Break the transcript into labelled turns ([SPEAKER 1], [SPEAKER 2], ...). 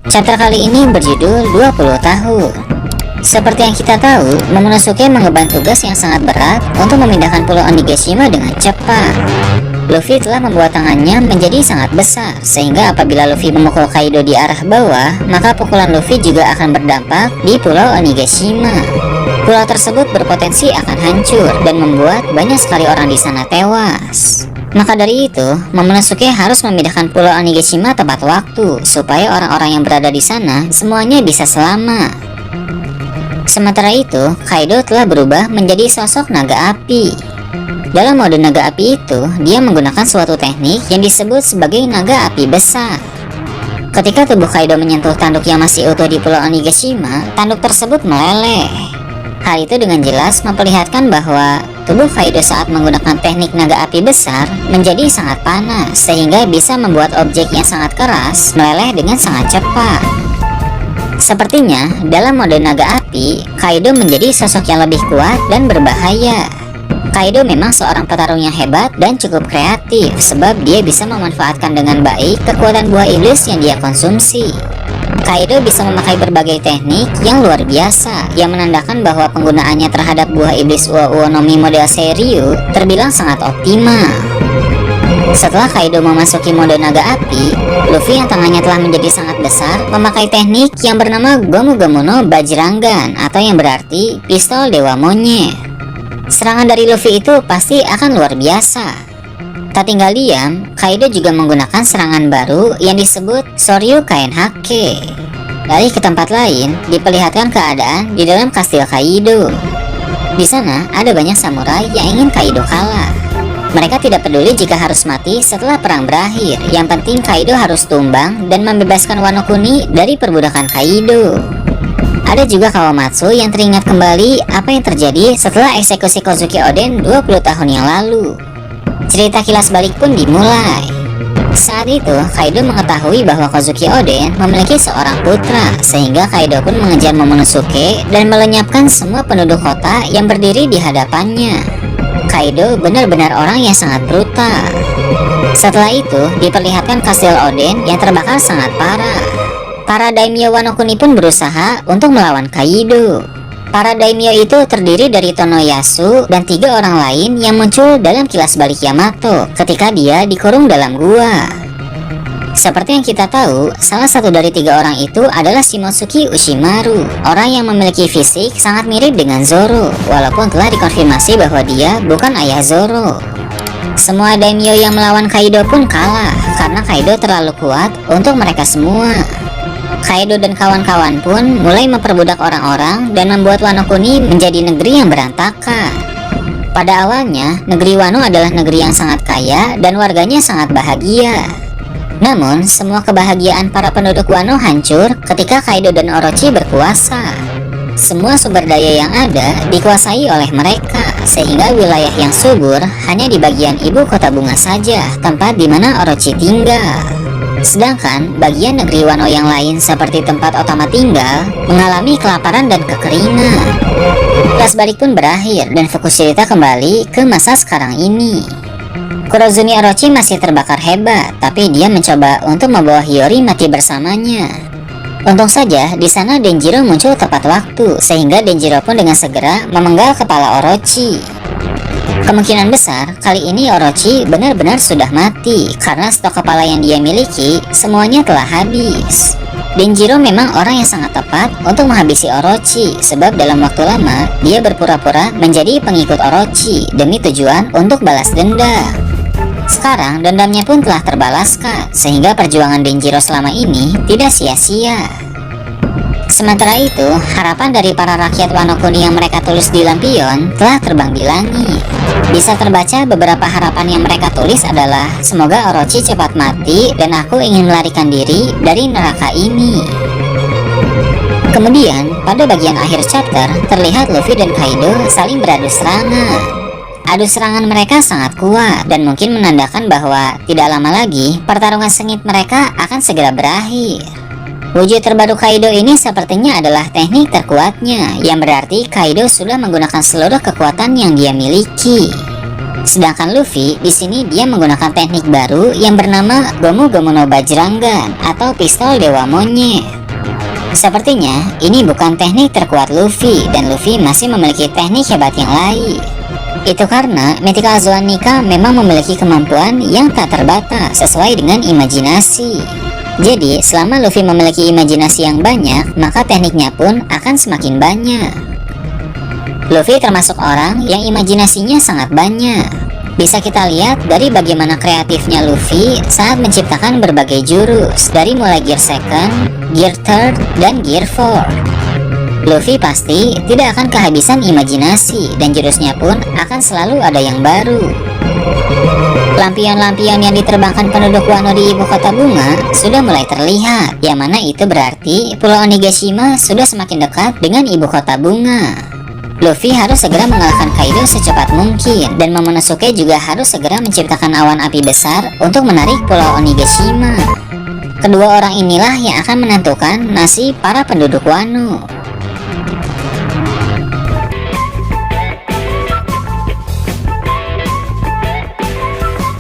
[SPEAKER 1] Chapter kali ini berjudul 20 tahun. Seperti yang kita tahu, Momonosuke mengemban tugas yang sangat berat untuk memindahkan pulau Onigashima dengan cepat. Luffy telah membuat tangannya menjadi sangat besar, sehingga apabila Luffy memukul Kaido di arah bawah, maka pukulan Luffy juga akan berdampak di pulau Onigashima. Pulau tersebut berpotensi akan hancur dan membuat banyak sekali orang di sana tewas. Maka dari itu, Momonosuke harus memindahkan pulau Onigashima tepat waktu supaya orang-orang yang berada di sana semuanya bisa selamat. Sementara itu, Kaido telah berubah menjadi sosok naga api. Dalam mode naga api itu, dia menggunakan suatu teknik yang disebut sebagai naga api besar. Ketika tubuh Kaido menyentuh tanduk yang masih utuh di pulau Onigashima, tanduk tersebut meleleh. Hal itu dengan jelas memperlihatkan bahwa tubuh Kaido saat menggunakan teknik naga api besar menjadi sangat panas, sehingga bisa membuat objek yang sangat keras meleleh dengan sangat cepat. Sepertinya dalam mode naga api, Kaido menjadi sosok yang lebih kuat dan berbahaya. Kaido memang seorang petarung yang hebat dan cukup kreatif, sebab dia bisa memanfaatkan dengan baik kekuatan buah iblis yang dia konsumsi. Kaido bisa memakai berbagai teknik yang luar biasa, yang menandakan bahwa penggunaannya terhadap buah iblis Uo-Uo no Mi model Seiryu terbilang sangat optimal. Setelah Kaido memasuki mode naga api, Luffy yang tangannya telah menjadi sangat besar memakai teknik yang bernama Gomu Gomu no Bajrangan, atau yang berarti pistol dewa monyet. Serangan dari Luffy itu pasti akan luar biasa. Tak tinggal diam, Kaido juga menggunakan serangan baru yang disebut Soryu Kain Hake. Dari ke tempat lain, diperlihatkan keadaan di dalam kastil Kaido. Di sana ada banyak samurai yang ingin Kaido kalah. Mereka tidak peduli jika harus mati setelah perang berakhir. Yang penting Kaido harus tumbang dan membebaskan Wano Kuni dari perbudakan Kaido. Ada juga Kawamatsu yang teringat kembali apa yang terjadi setelah eksekusi Kozuki Oden 20 tahun yang lalu. Cerita kilas balik pun dimulai. Saat itu, Kaido mengetahui bahwa Kozuki Oden memiliki seorang putra, sehingga Kaido pun mengejar Momonosuke dan melenyapkan semua penduduk kota yang berdiri di hadapannya. Kaido benar-benar orang yang sangat brutal. Setelah itu, diperlihatkan kastil Oden yang terbakar sangat parah. Para daimyo Wano Kuni pun berusaha untuk melawan Kaido. Para daimyo itu terdiri dari Tonoyasu dan 3 orang lain yang muncul dalam kilas balik Yamato ketika dia dikurung dalam gua. Seperti yang kita tahu, salah satu dari 3 orang itu adalah Shimotsuki Ushimaru, orang yang memiliki fisik sangat mirip dengan Zoro, walaupun telah dikonfirmasi bahwa dia bukan ayah Zoro. Semua daimyo yang melawan Kaido pun kalah, karena Kaido terlalu kuat untuk mereka semua. Kaido dan kawan-kawan pun mulai memperbudak orang-orang dan membuat Wano Kuni menjadi negeri yang berantakan. Pada awalnya, negeri Wano adalah negeri yang sangat kaya dan warganya sangat bahagia. Namun, semua kebahagiaan para penduduk Wano hancur ketika Kaido dan Orochi berkuasa. Semua sumber daya yang ada dikuasai oleh mereka, sehingga wilayah yang subur hanya di bagian ibu kota bunga saja, tempat di mana Orochi tinggal. Sedangkan bagian negeri Wano yang lain seperti tempat Otama tinggal mengalami kelaparan dan kekeringan. Kilas balik pun berakhir dan fokus cerita kembali ke masa sekarang ini. Kurozumi Orochi masih terbakar hebat, tapi dia mencoba untuk membawa Hiyori mati bersamanya. Untung saja di sana Denjiro muncul tepat waktu, sehingga Denjiro pun dengan segera memenggal kepala Orochi. Kemungkinan besar kali ini Orochi benar-benar sudah mati, karena stok kepala yang dia miliki semuanya telah habis. Denjiro memang orang yang sangat tepat untuk menghabisi Orochi, sebab dalam waktu lama dia berpura-pura menjadi pengikut Orochi demi tujuan untuk balas dendam. Sekarang dendamnya pun telah terbalaskan, sehingga perjuangan Denjiro selama ini tidak sia-sia. Sementara itu, harapan dari para rakyat Wano Kuni yang mereka tulis di lampion telah terbang di langit. Bisa terbaca beberapa harapan yang mereka tulis adalah, semoga Orochi cepat mati dan aku ingin melarikan diri dari neraka ini. Kemudian, pada bagian akhir chapter, terlihat Luffy dan Kaido saling beradu serangan. Adu serangan mereka sangat kuat dan mungkin menandakan bahwa tidak lama lagi pertarungan sengit mereka akan segera berakhir. Wujud terbaru Kaido ini sepertinya adalah teknik terkuatnya, yang berarti Kaido sudah menggunakan seluruh kekuatan yang dia miliki. Sedangkan Luffy di sini dia menggunakan teknik baru yang bernama Gomu Gomu no Bajrangan atau pistol Dewa Monyet. Sepertinya ini bukan teknik terkuat Luffy dan Luffy masih memiliki teknik hebat yang lain. Itu karena Mythical Zoanica memang memiliki kemampuan yang tak terbatas sesuai dengan imajinasi. Jadi selama Luffy memiliki imajinasi yang banyak, maka tekniknya pun akan semakin banyak. Luffy termasuk orang yang imajinasinya sangat banyak. Bisa kita lihat dari bagaimana kreatifnya Luffy saat menciptakan berbagai jurus, dari mulai Gear Second, Gear Third, dan Gear Fourth. Luffy pasti tidak akan kehabisan imajinasi dan jurusnya pun akan selalu ada yang baru. Lampion-lampion yang diterbangkan penduduk Wano di ibu kota bunga sudah mulai terlihat, yang mana itu berarti Pulau Onigashima sudah semakin dekat dengan ibu kota bunga. Luffy harus segera mengalahkan Kaido secepat mungkin, dan Momonosuke juga harus segera menciptakan awan api besar untuk menarik Pulau Onigashima. Kedua orang inilah yang akan menentukan nasib para penduduk Wano.